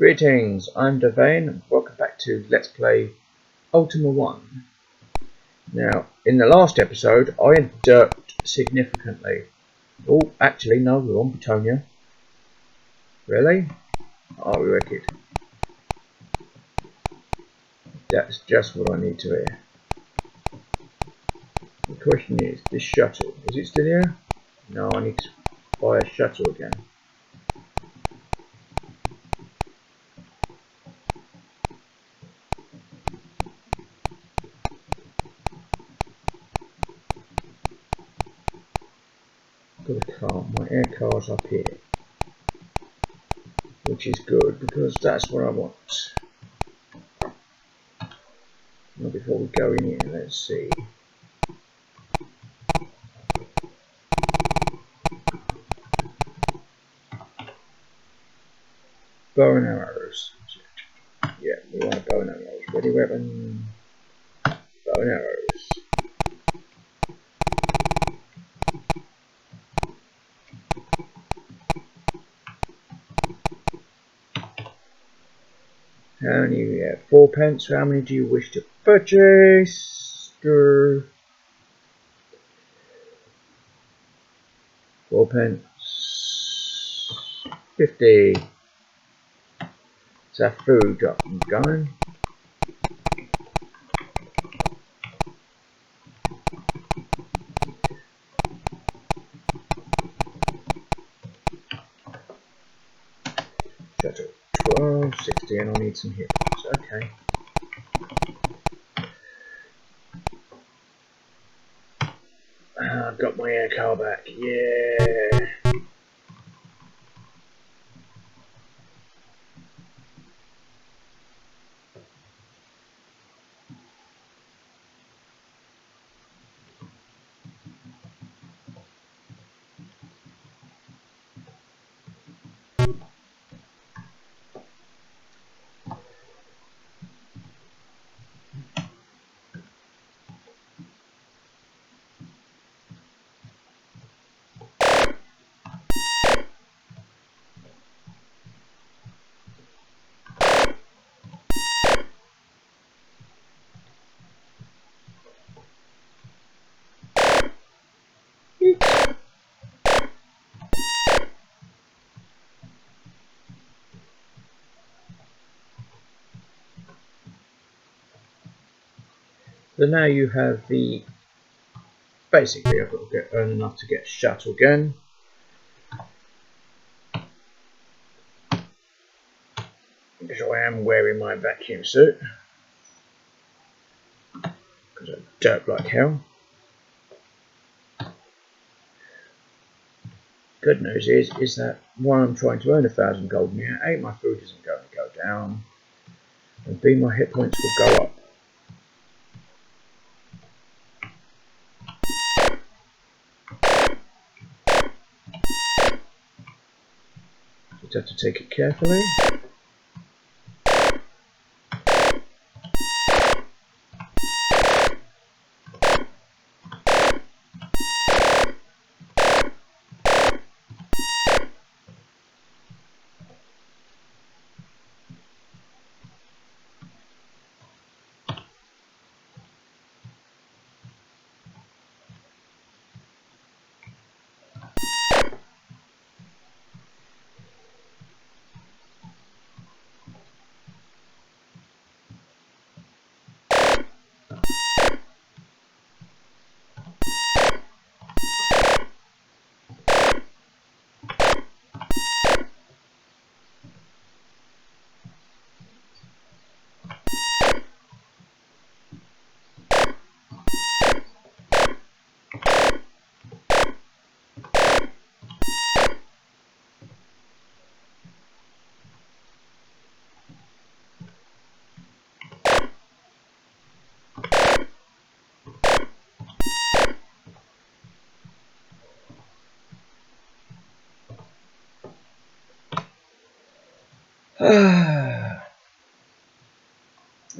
Greetings, I'm Devane and welcome back to Let's Play Ultima 1. Now, in the last episode, I had derped significantly. Oh, actually, no, we're on Betonia. Really? Oh, we wicked. That's just what I need to hear. The question is, this shuttle, is it still here? No, I need to buy a shuttle again. Got a car, my air car's up here. Which is good because that's what I want. Now before we go in here, let's see. Bow and arrows. Yeah, we want a bow and arrows. Ready weapon. Bow and arrows. How many? Yeah, 4 pence. How many do you wish to purchase? 4 pence. 50. It's our food up and going. Shuttle 12, 60, and I need some hit points. Okay. I've got my air car back. Yeah. So now you have the, basically I've got to earn enough to get a shuttle again. Because I am wearing my vacuum suit. Because I derp like hell. Good news is that while I'm trying to earn 1,000 gold here, A, my food isn't going to go down, and B, my hit points will go up. Just have to take it carefully.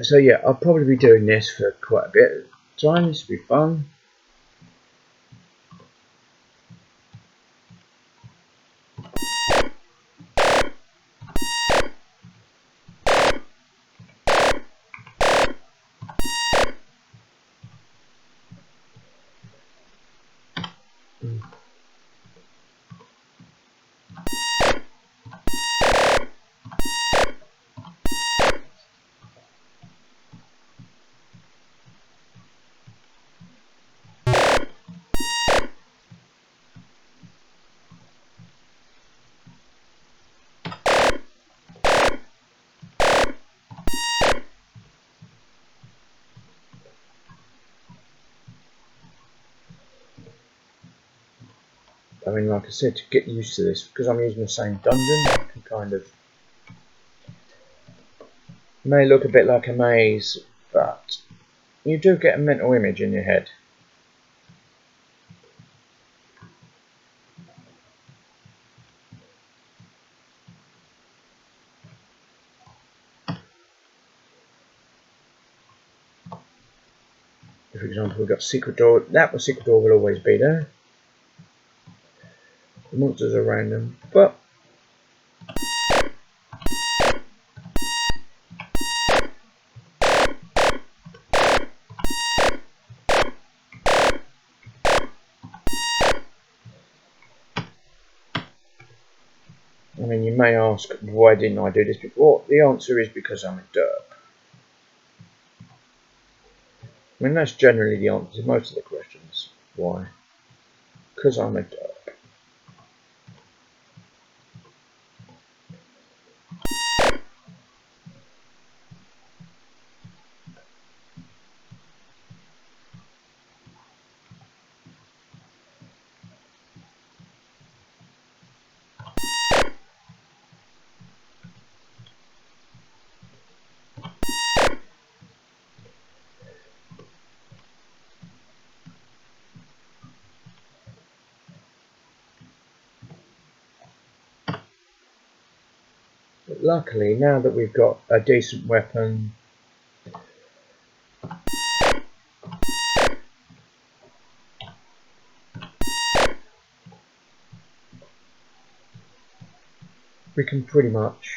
So yeah, I'll probably be doing this for quite a bit of time. This will be fun. I mean, like I said, to get used to this, because I'm using the same dungeon, I can kind of... It may look a bit like a maze, but you do get a mental image in your head. For example, we've got secret door. That secret door will always be there. The monsters are random, but I mean, you may ask, why didn't I do this before? The answer is because I'm a derp. I mean, that's generally the answer to most of the questions. Why? Because I'm a derp. But luckily, now that we've got a decent weapon, we can pretty much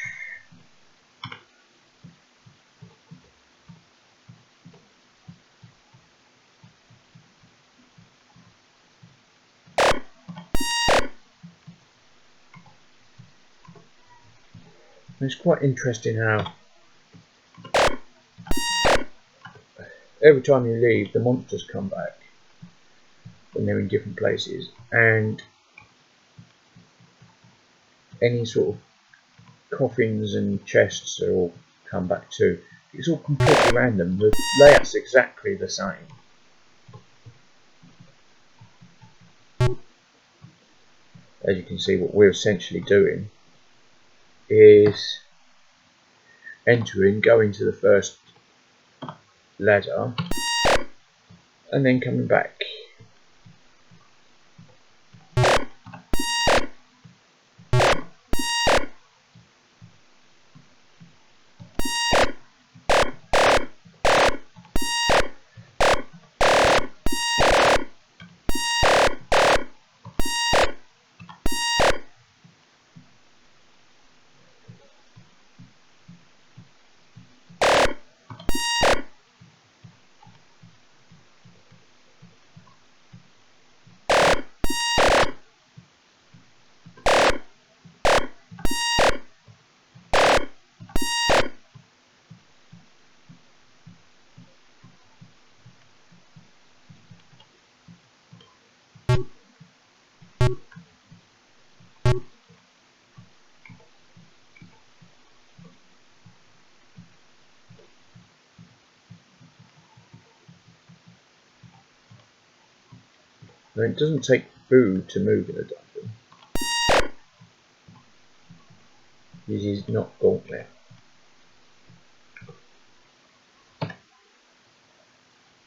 it's quite interesting how every time you leave, the monsters come back when they're in different places, and any sort of coffins and chests are all come back too. It's all completely random. The layout's exactly the same. As you can see, what we're essentially doing is entering, going to the first ladder, and then coming back. Now, it doesn't take food to move in a dungeon. This is not Gauntlet.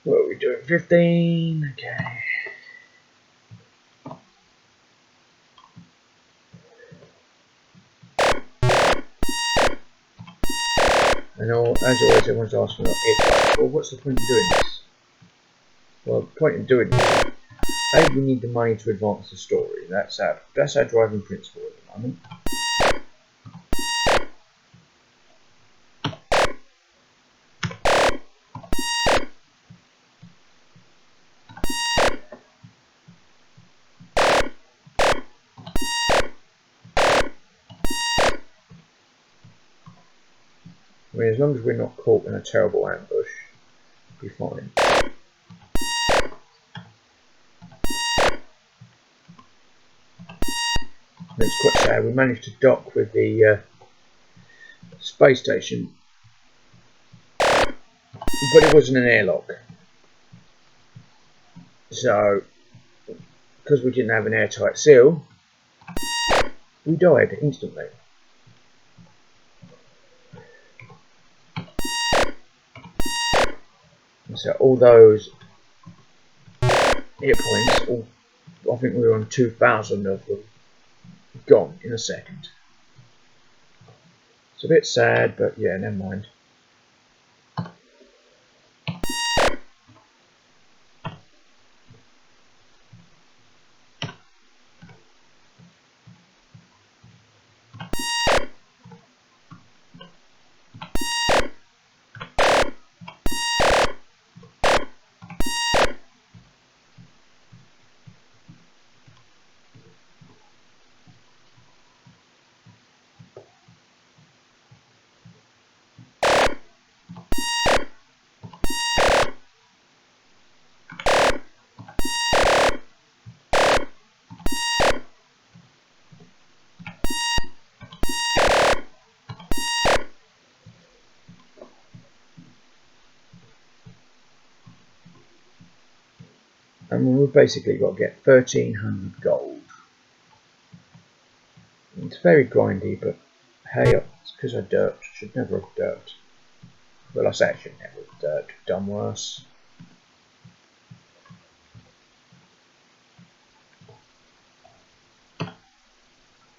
What are we doing? 15? Okay. And as always, everyone's asking, well, what's the point of doing this? Well, the point of doing this is, A, we need the money to advance the story. That's our driving principle at the moment. mean, as long as we're not caught in a terrible ambush, we'll be fine. It's quite sad. We managed to dock with the space station, but it wasn't an airlock. So, because we didn't have an airtight seal, we died instantly. And so all those hit points, I think we were on 2,000 of them, gone in a second. It's a bit sad, but yeah, never mind. And we've basically got to get 1,300 gold. It's very grindy, but hey, it's because I dirt. Should never have dirt. Well, I say I should never have dirt. Done worse.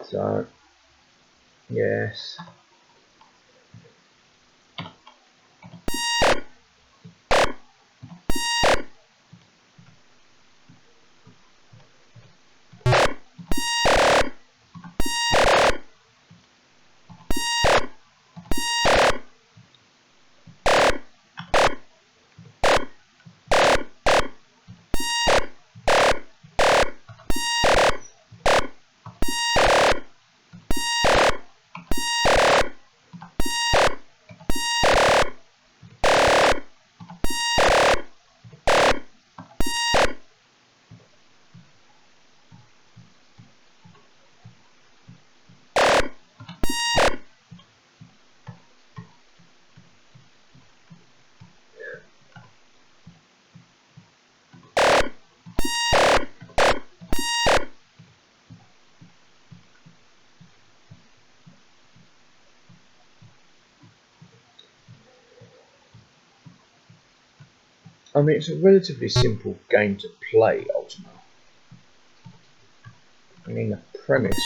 So, yes. I mean, it's a relatively simple game to play, Ultima. I mean, the premise.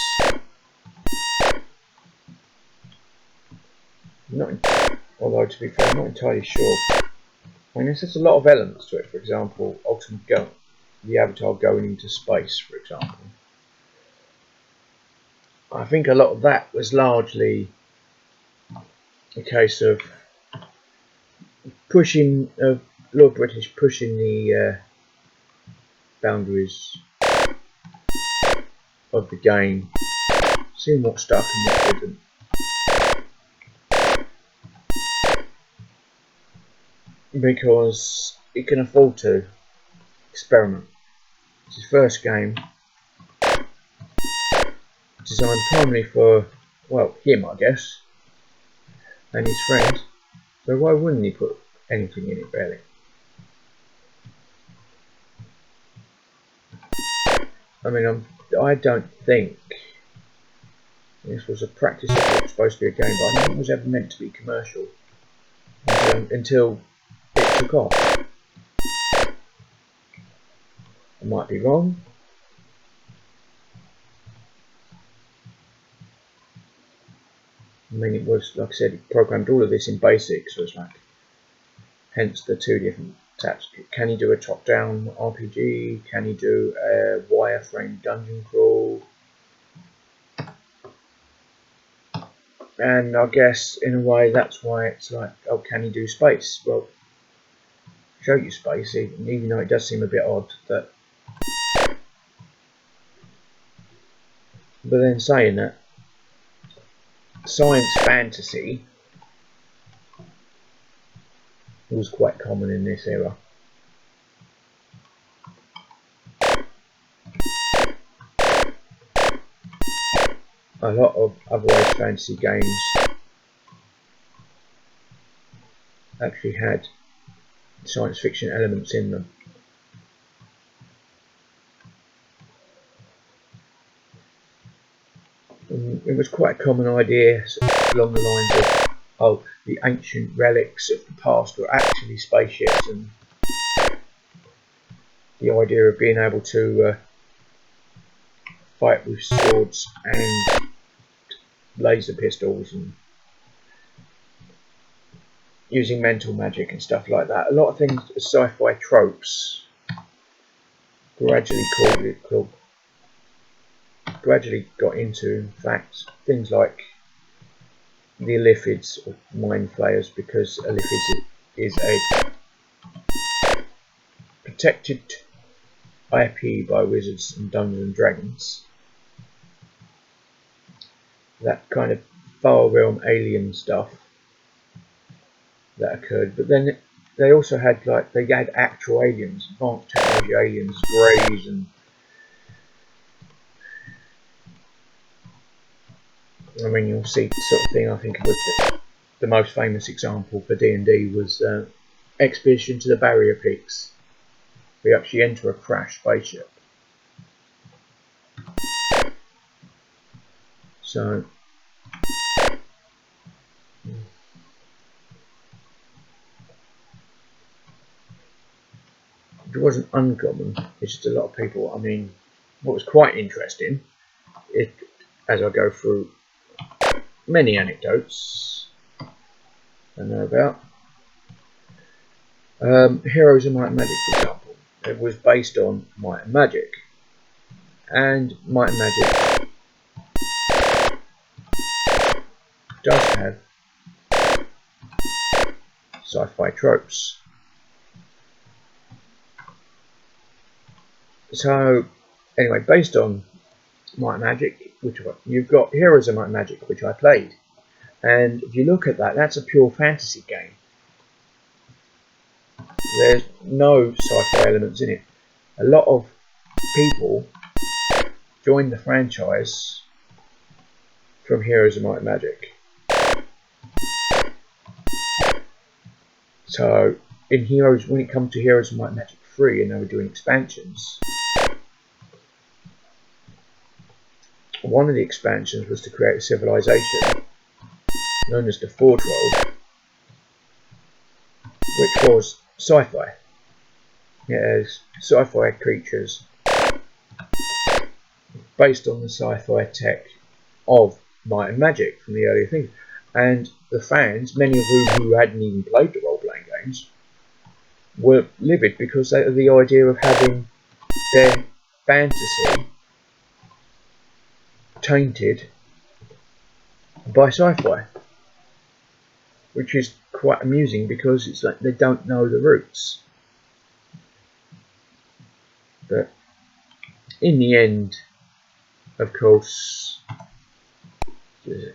Although, to be fair, I'm not entirely sure. I mean, there's just a lot of elements to it. For example, Ultima the Avatar going into space, for example. I think a lot of that was largely a case of pushing, Lord British pushing the boundaries of the game, seeing what stuck and what didn't. Because it can afford to experiment. It's his first game, designed primarily for, well, him, I guess, and his friends. So why wouldn't he put anything in it, really? I mean, I don't think this was a practice of what was supposed to be a game, but I don't think it was ever meant to be commercial until it took off. I might be wrong. I mean, it was, like I said, it programmed all of this in BASIC, so it's like, hence the two different tabs. Can you do a top-down RPG? Can you do a wireframe dungeon crawl? And I guess, in a way, that's why it's like, oh, can you do space? Well, show you space, even though it does seem a bit odd that. But then saying that, science fantasy was quite common in this era. A lot of otherwise fantasy games actually had science fiction elements in them. It was quite a common idea along the lines of, oh, the ancient relics of the past were actually spaceships, and the idea of being able to fight with swords and laser pistols and using mental magic and stuff like that. A lot of things, sci-fi tropes, gradually got into, in fact, things like the Illithids or mind flayers, because Illithid is a protected IP by Wizards and Dungeons and Dragons. That kind of far realm alien stuff that occurred, but then they also had they had actual aliens, advanced technology aliens, greys, and I mean, you'll see the sort of thing. I think the most famous example for D&D was Expedition to the Barrier Peaks. We actually enter a crashed spaceship. So it wasn't uncommon. It's just a lot of people. I mean, what was quite interesting, as I go through many anecdotes I know about, Heroes of Might and Magic, for example. It was based on Might and Magic, and Might and Magic does have sci-fi tropes. So anyway, based on Might and Magic, you've got Heroes of Might and Magic, which I played, and if you look at that, that's a pure fantasy game. There's no sci-fi elements in it. A lot of people joined the franchise from Heroes of Might and Magic. So in Heroes, when it comes to Heroes of Might and Magic 3, and they were doing expansions, one of the expansions was to create a civilization known as the Forge World, which was sci-fi. It has sci-fi creatures based on the sci-fi tech of Might and Magic from the earlier things. And the fans, many of whom hadn't even played the role-playing games, were livid because of the idea of having their fantasy tainted by sci-fi, which is quite amusing because it's like they don't know the roots. But in the end, of course, in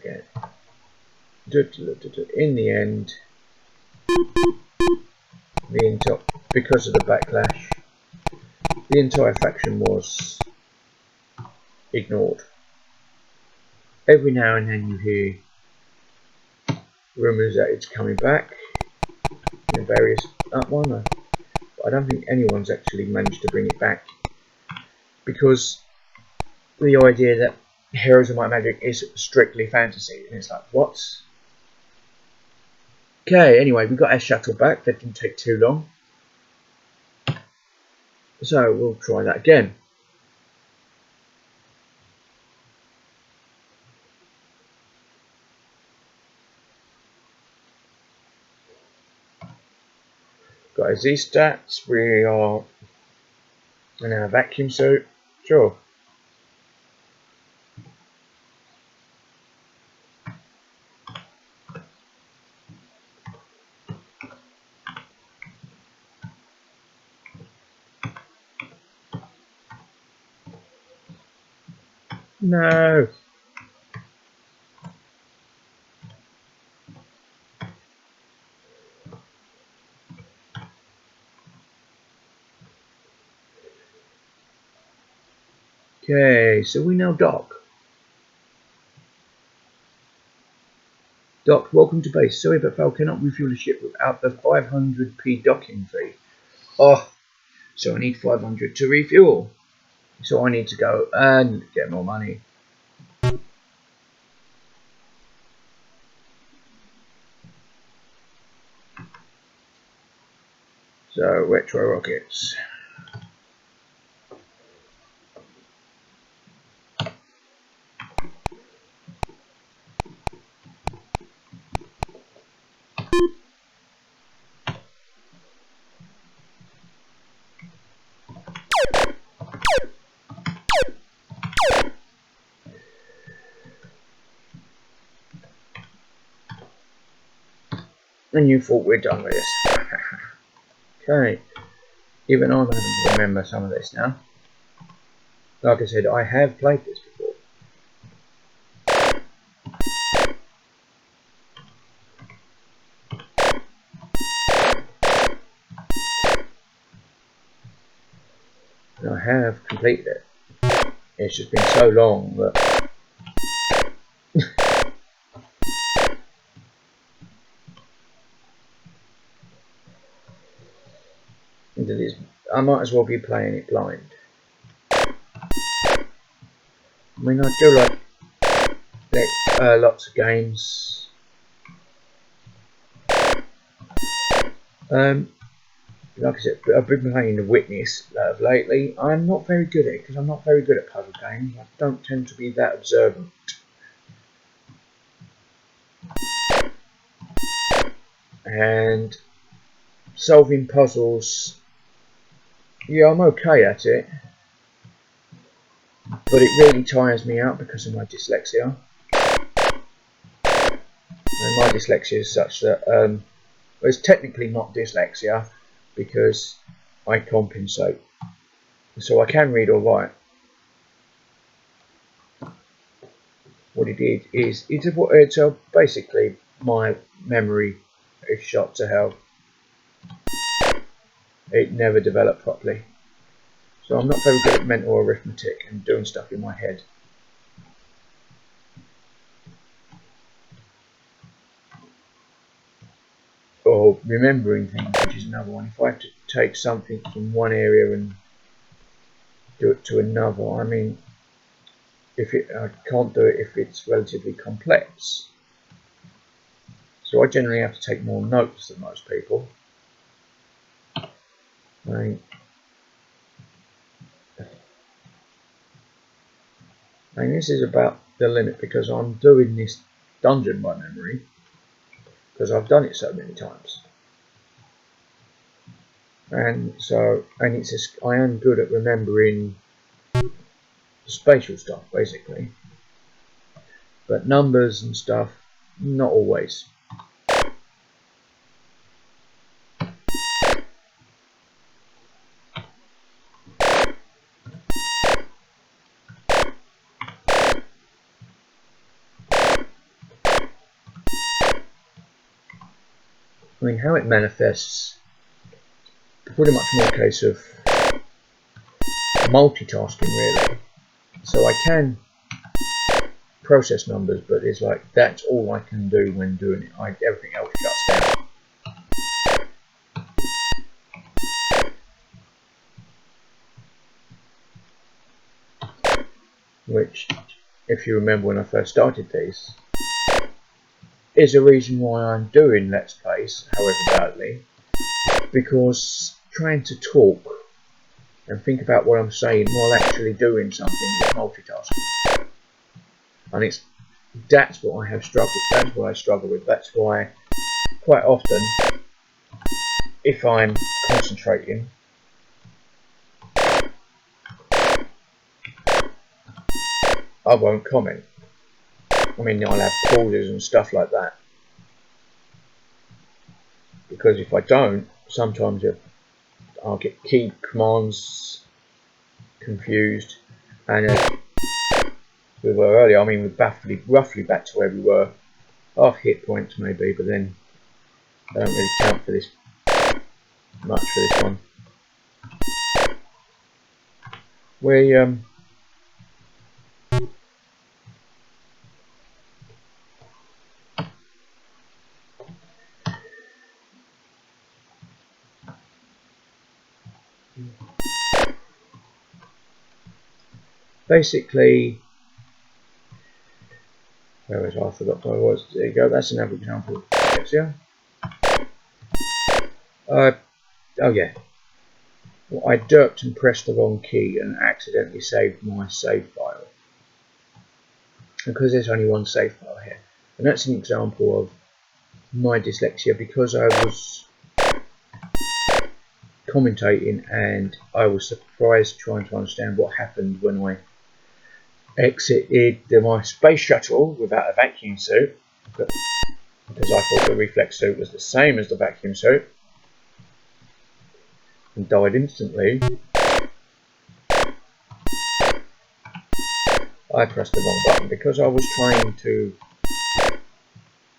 the end, because of the backlash, the entire faction was ignored. Every now and then you hear rumours that it's coming back in various one, but I don't think anyone's actually managed to bring it back, because the idea that Heroes of Might and Magic is strictly fantasy, and it's like, what? Okay, anyway, we got our shuttle back. That didn't take too long, so we'll try that again. Got our Z stats. We are in our vacuum suit. Sure. No. Okay, so we now dock. Dock, welcome to base. Sorry, but Val cannot refuel the ship without the 500p docking fee. Oh, so I need 500 to refuel. So I need to go and get more money. So, retro rockets. And you thought we're done with this. Okay. Even I'm having to remember some of this now. Like I said, I have played this before. And I have completed it. It's just been so long that I might as well be playing it blind. I mean, I do like lots of games. Like I said, I've been playing The Witness lately. I'm not very good at it because I'm not very good at puzzle games. I don't tend to be that observant. And solving puzzles, yeah, I'm okay at it. But it really tires me out because of my dyslexia. And my dyslexia is such that, well, it's technically not dyslexia because I compensate. So I can read or write. What it is, it's basically my memory is shot to hell. It never developed properly. So I'm not very good at mental arithmetic and doing stuff in my head. Or remembering things, which is another one. If I have to take something from one area and do it to another, I mean, I can't do it if it's relatively complex. So I generally have to take more notes than most people. And this is about the limit because I'm doing this dungeon by memory because I've done it so many times. And so, I am good at remembering spatial stuff basically, but numbers and stuff, not always. I mean, how it manifests, pretty much more a case of multitasking really. So I can process numbers, but it's like that's all I can do when doing it. Everything else shuts down. Which, if you remember when I first started these, is a reason why I'm doing Let's Plays, however badly, because trying to talk and think about what I'm saying while actually doing something is multitasking. And that's what I have struggled with. That's what I struggle with. That's why quite often, if I'm concentrating, I won't comment. I mean, I'll have pauses and stuff like that. Because if I don't, sometimes I'll get key commands confused. And as we were earlier, I mean, we're roughly back to where we were. Half hit points maybe, but then they don't really count for this much for this one. basically, where was I? I forgot where I was. There you go. That's another example of dyslexia. Oh yeah. Well, I derped and pressed the wrong key and accidentally saved my save file. Because there's only one save file here. And that's an example of my dyslexia, because I was commentating and I was surprised trying to understand what happened when I exited my space shuttle without a vacuum suit, because I thought the reflex suit was the same as the vacuum suit, and died instantly. I pressed the wrong button because I was trying to.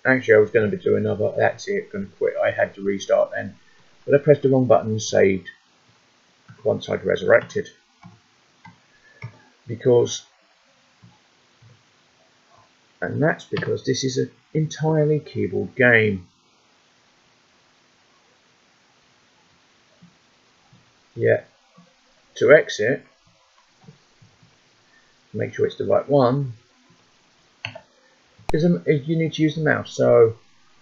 Actually, I was going to be doing another. That's it. Going to quit. I had to restart then, but I pressed the wrong button and saved once I'd resurrected, and that's because this is an entirely keyboard game. Yeah. To exit, make sure it's the right one. You need to use the mouse. So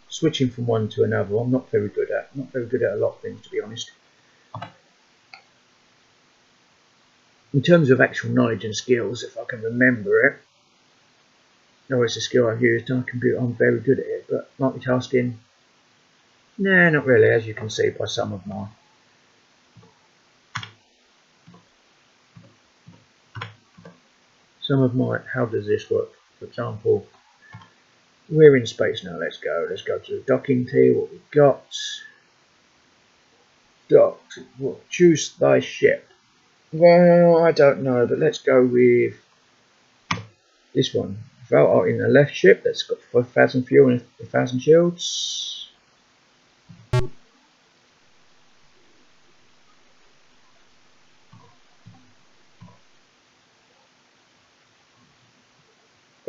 switching from one to another, I'm not very good at. Not very good at a lot of things, to be honest. In terms of actual knowledge and skills, if I can remember it, or it's a skill I've used on a computer, I'm very good at it. But multitasking, nah, not really, as you can see by some of my. How does this work? For example, we're in space now. Let's go to the docking tee. What we've got. Dock. Choose thy ship. Well, I don't know, but let's go with this one. Vote in the left ship. That's got 5,000 fuel and 1,000 shields.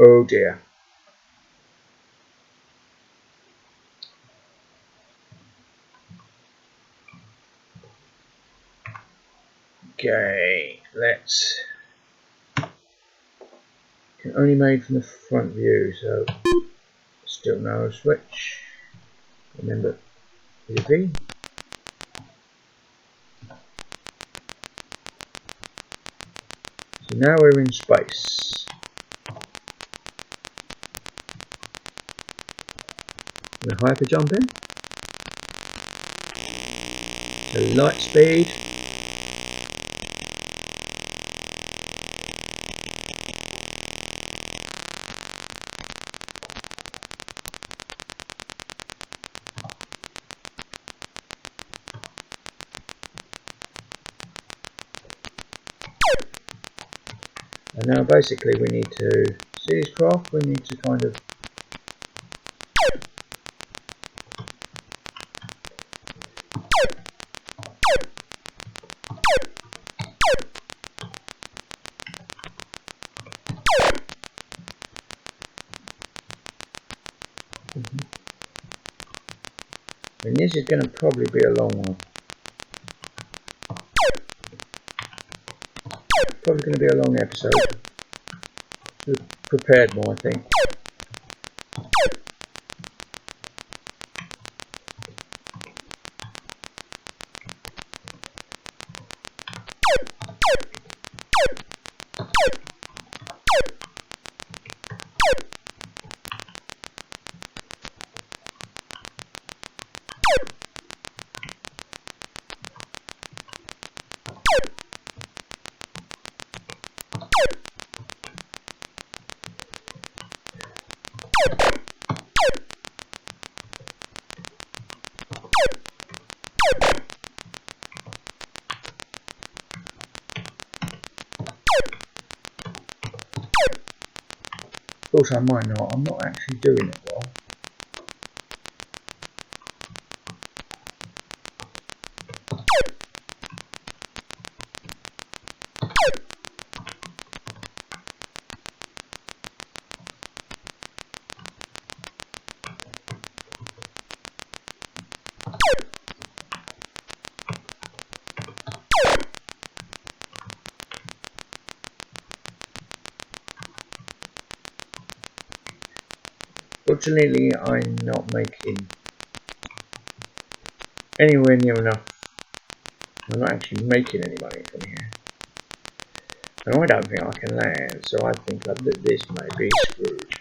Oh dear. Okay, let's. Can only made from the front view, so still no switch. Remember, EV. So now we're in space. The hyper jump in. The light speed. And now basically we need to see this craft, we need to kind of and this is going to probably be a long one. Probably going to be a long episode. Prepared more, I think. Of course I might not, I'm not actually doing it well. Fortunately, I'm not making anywhere near enough. I'm not actually making any money from here. And I don't think I can land, so I think that this may be screwed.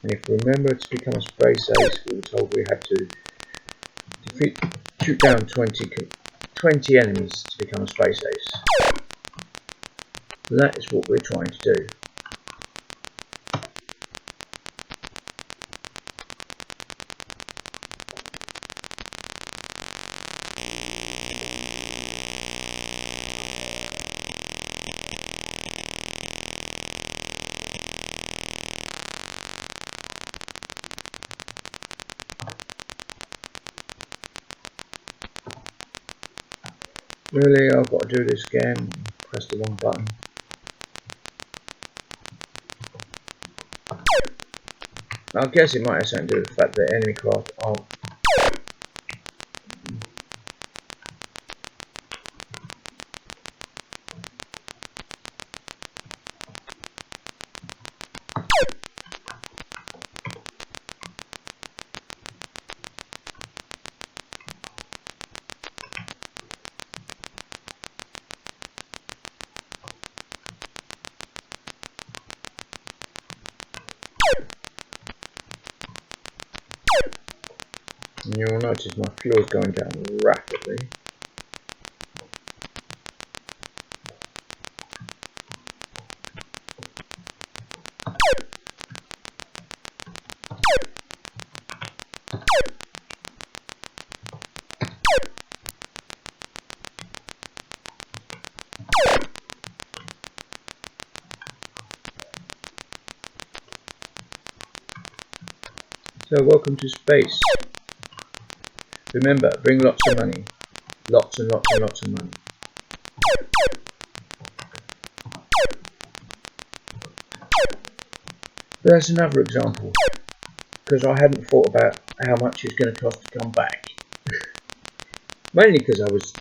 And if we remember, to become a space ace, we were told we had to shoot down 20 enemies to become a space ace. That is what we're trying to do. Really, I've got to do this again. Press the wrong button. I guess it might have something to do with the fact that enemy craft aren't. And you'll notice my fuel is going down rapidly. So welcome to space. Remember, bring lots of money. Lots and lots and lots of money. But that's another example, because I hadn't thought about how much it's going to cost to come back. Mainly because I was,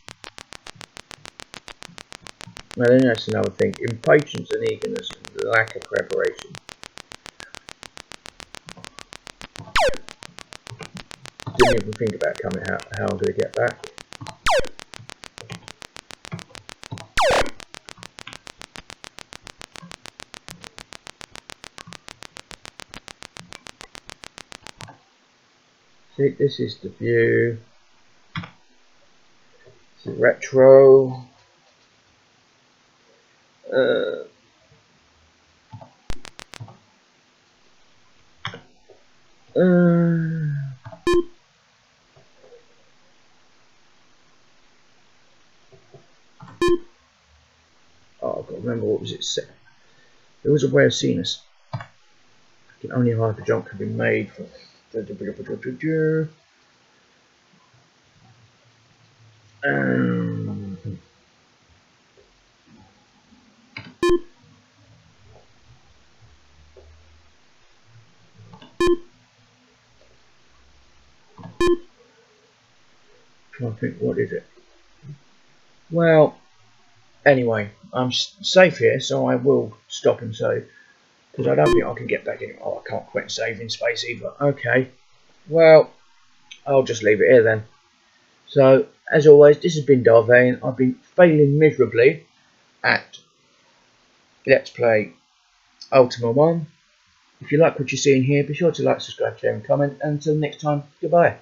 well, then that's another thing, impatience and eagerness and lack of preparation. Didn't even think about coming out how I'm going to get back. See, this is the view. It's retro. Oh, I've got to remember what was it set. There was a way of seeing us. Only a hyper jump can be made from. Trying to think, what is it? Well, anyway, I'm safe here, so I will stop and save, because I don't think I can get back in. Oh, I can't quit and save in space either. Okay, well, I'll just leave it here then. So, as always, this has been Darvain. I've been failing miserably at Let's Play Ultima 1. If you like what you're seeing here, be sure to like, subscribe, share and comment. And until next time, goodbye.